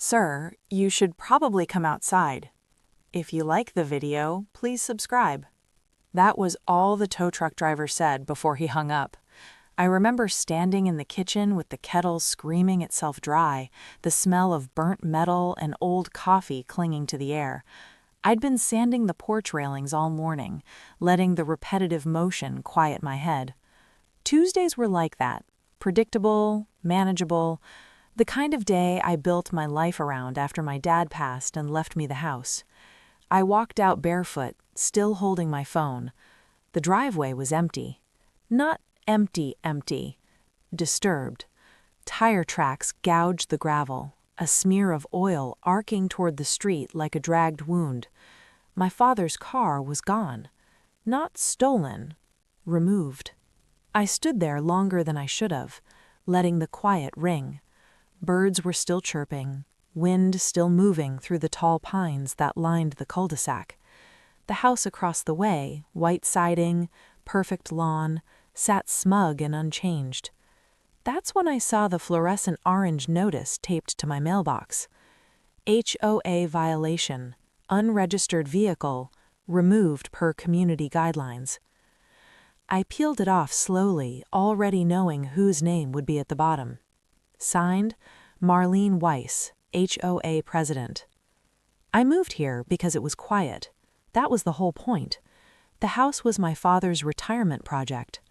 Sir, you should probably come outside. If you like the video, please subscribe. That was all the tow truck driver said before he hung up. I remember standing in the kitchen with the kettle screaming itself dry, the smell of burnt metal and old coffee clinging to the air. I'd been sanding the porch railings all morning, letting the repetitive motion quiet my head. Tuesdays were like that, predictable, manageable, the kind of day I built my life around after my dad passed and left me the house. I walked out barefoot, still holding my phone. The driveway was empty. Not empty, disturbed. Tire tracks gouged the gravel, a smear of oil arcing toward the street like a dragged wound. My father's car was gone. Not stolen, removed. I stood there longer than I should have, letting the quiet ring. Birds were still chirping, wind still moving through the tall pines that lined the cul-de-sac. The house across the way, white siding, perfect lawn, sat smug and unchanged. That's when I saw the fluorescent orange notice taped to my mailbox. HOA violation, unregistered vehicle, removed per community guidelines. I peeled it off slowly, already knowing whose name would be at the bottom. Signed, Marlene Weiss, HOA president. I moved here because it was quiet. That was the whole point. The house was my father's retirement project,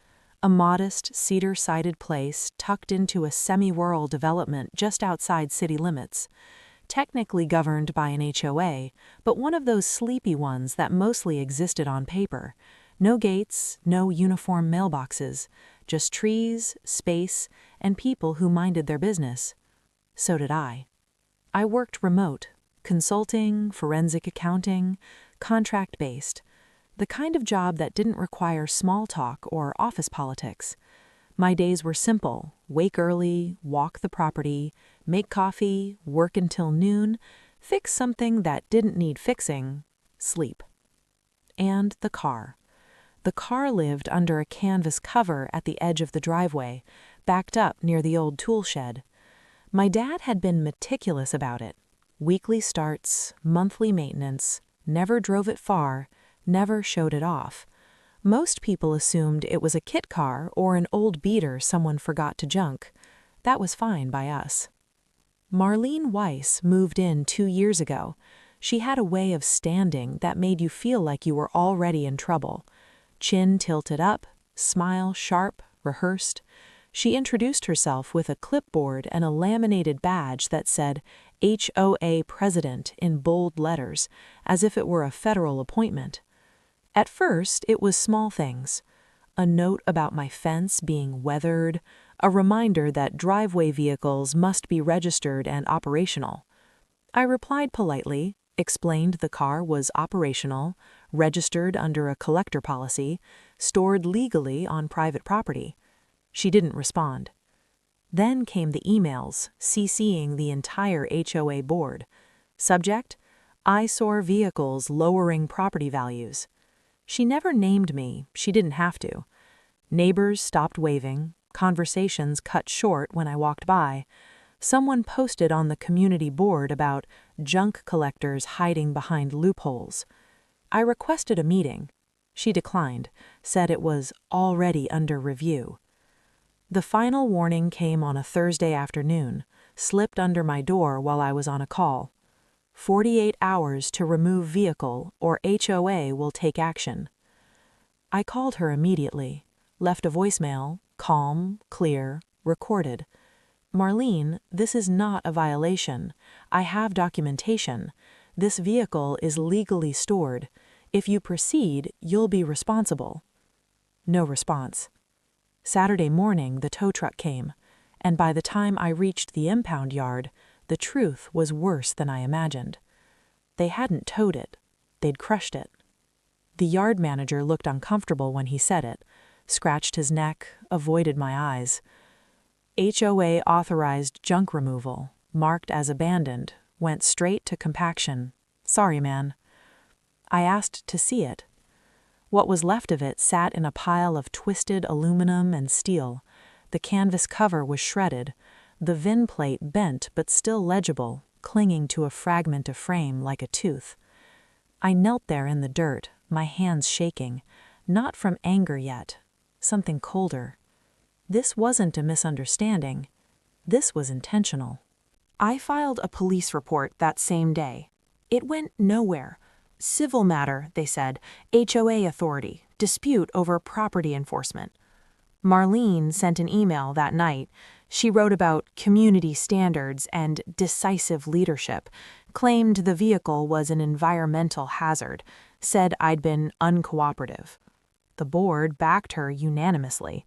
a modest, cedar-sided place tucked into a semi-rural development just outside city limits, technically governed by an HOA, but one of those sleepy ones that mostly existed on paper. No gates, no uniform mailboxes, just trees, space, and people who minded their business. So did I. I worked remote, consulting, forensic accounting, contract-based, the kind of job that didn't require small talk or office politics. My days were simple: wake early, walk the property, make coffee, work until noon, fix something that didn't need fixing, sleep. And the car. The car lived under a canvas cover at the edge of the driveway, backed up near the old tool shed. My dad had been meticulous about it. Weekly starts, monthly maintenance, never drove it far, never showed it off. Most people assumed it was a kit car or an old beater someone forgot to junk. That was fine by us. Marlene Weiss moved in 2 years ago. She had a way of standing that made you feel like you were already in trouble. Chin tilted up, smile sharp, rehearsed. She introduced herself with a clipboard and a laminated badge that said HOA President in bold letters, as if it were a federal appointment. At first, it was small things. A note about my fence being weathered, a reminder that driveway vehicles must be registered and operational. I replied politely, explained the car was operational, registered under a collector policy, stored legally on private property. She didn't respond. Then came the emails, CCing the entire HOA board. Subject: eyesore vehicles lowering property values. She never named me, she didn't have to. Neighbors stopped waving, conversations cut short when I walked by. Someone posted on the community board about junk collectors hiding behind loopholes. I requested a meeting. She declined, said it was already under review. The final warning came on a Thursday afternoon, slipped under my door while I was on a call. 48 hours to remove vehicle or HOA will take action. I called her immediately, left a voicemail, calm, clear, recorded. Marlene, this is not a violation. I have documentation. This vehicle is legally stored. If you proceed, you'll be responsible. No response. Saturday morning, the tow truck came, and by the time I reached the impound yard, the truth was worse than I imagined. They hadn't towed it. They'd crushed it. The yard manager looked uncomfortable when he said it, scratched his neck, avoided my eyes. HOA authorized junk removal, marked as abandoned, went straight to compaction. Sorry, man. I asked to see it. What was left of it sat in a pile of twisted aluminum and steel. The canvas cover was shredded, the VIN plate bent but still legible, clinging to a fragment of frame like a tooth. I knelt there in the dirt, my hands shaking, not from anger yet, something colder. This wasn't a misunderstanding. This was intentional. I filed a police report that same day. It went nowhere. Civil matter, they said, HOA authority, dispute over property enforcement. Marlene sent an email that night. She wrote about community standards and decisive leadership, claimed the vehicle was an environmental hazard, said I'd been uncooperative. The board backed her unanimously.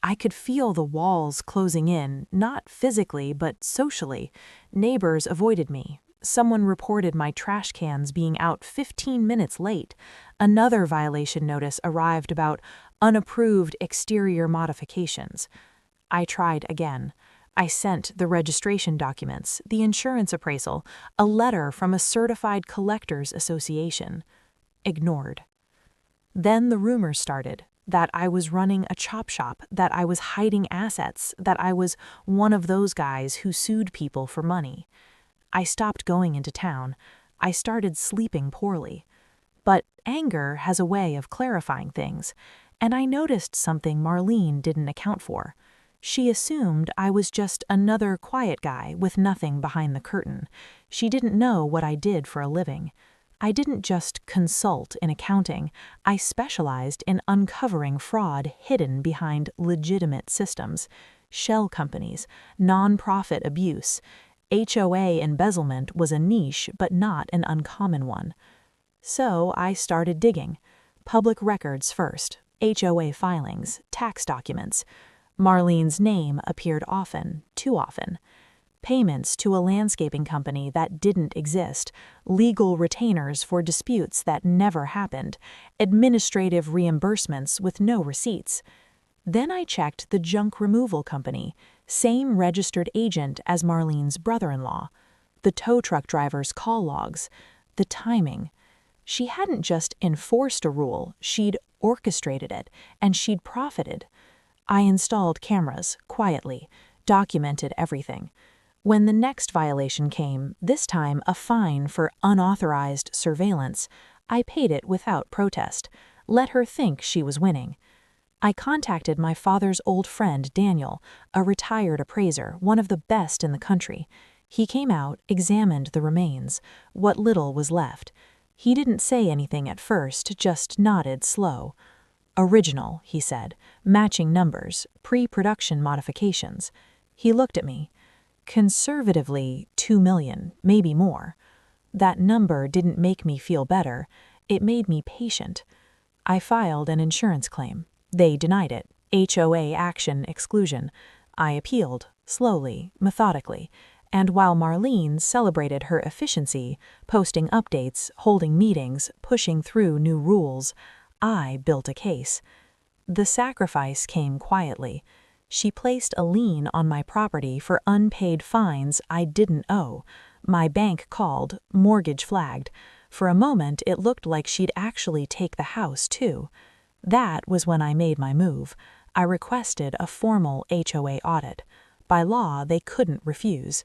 I could feel the walls closing in, not physically, but socially. Neighbors avoided me. Someone reported my trash cans being out 15 minutes late. Another violation notice arrived about unapproved exterior modifications. I tried again. I sent the registration documents, the insurance appraisal, a letter from a certified collectors association. Ignored. Then the rumors started that I was running a chop shop, that I was hiding assets, that I was one of those guys who sued people for money. I stopped going into town. I started sleeping poorly. But anger has a way of clarifying things, and I noticed something Marlene didn't account for. She assumed I was just another quiet guy with nothing behind the curtain. She didn't know what I did for a living. I didn't just consult in accounting. I specialized in uncovering fraud hidden behind legitimate systems, shell companies, nonprofit abuse. HOA embezzlement was a niche, but not an uncommon one. So I started digging. Public records first, HOA filings, tax documents. Marlene's name appeared often, too often. Payments to a landscaping company that didn't exist, legal retainers for disputes that never happened, administrative reimbursements with no receipts. Then I checked the junk removal company, same registered agent as Marlene's brother-in-law, the tow truck driver's call logs, the timing. She hadn't just enforced a rule, she'd orchestrated it, and she'd profited. I installed cameras, quietly, documented everything. When the next violation came, this time a fine for unauthorized surveillance, I paid it without protest, let her think she was winning. I contacted my father's old friend Daniel, a retired appraiser, one of the best in the country. He came out, examined the remains, what little was left. He didn't say anything at first, just nodded slow. Original, he said, matching numbers, pre-production modifications. He looked at me. Conservatively, 2 million, maybe more. That number didn't make me feel better. It made me patient. I filed an insurance claim. They denied it. HOA action exclusion. I appealed, slowly, methodically, and while Marlene celebrated her efficiency, posting updates, holding meetings, pushing through new rules, I built a case. The sacrifice came quietly. She placed a lien on my property for unpaid fines I didn't owe. My bank called, mortgage flagged. For a moment, it looked like she'd actually take the house, too. That was when I made my move. I requested a formal HOA audit. By law, they couldn't refuse.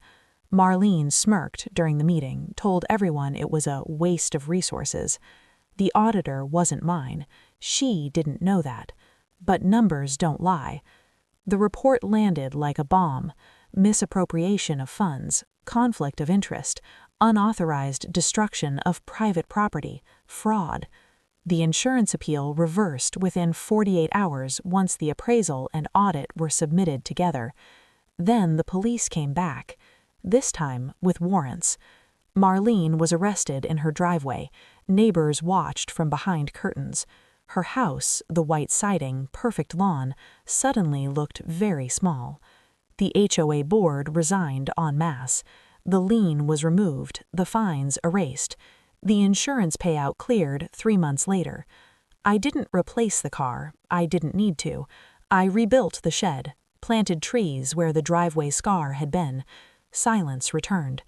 Marlene smirked during the meeting, told everyone it was a waste of resources. The auditor wasn't mine. She didn't know that. But numbers don't lie. The report landed like a bomb. Misappropriation of funds, conflict of interest, unauthorized destruction of private property, fraud. The insurance appeal reversed within 48 hours once the appraisal and audit were submitted together. Then the police came back, this time with warrants. Marlene was arrested in her driveway. Neighbors watched from behind curtains. Her house, the white siding, perfect lawn, suddenly looked very small. The HOA board resigned en masse. The lien was removed, the fines erased. The insurance payout cleared 3 months later. I didn't replace the car. I didn't need to. I rebuilt the shed, planted trees where the driveway scar had been. Silence returned.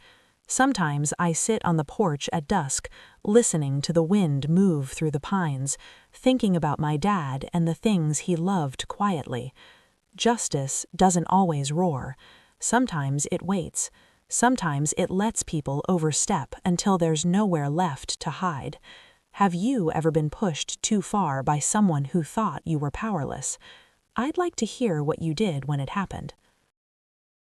Sometimes I sit on the porch at dusk, listening to the wind move through the pines, thinking about my dad and the things he loved quietly. Justice doesn't always roar. Sometimes it waits. Sometimes it lets people overstep until there's nowhere left to hide. Have you ever been pushed too far by someone who thought you were powerless? I'd like to hear what you did when it happened.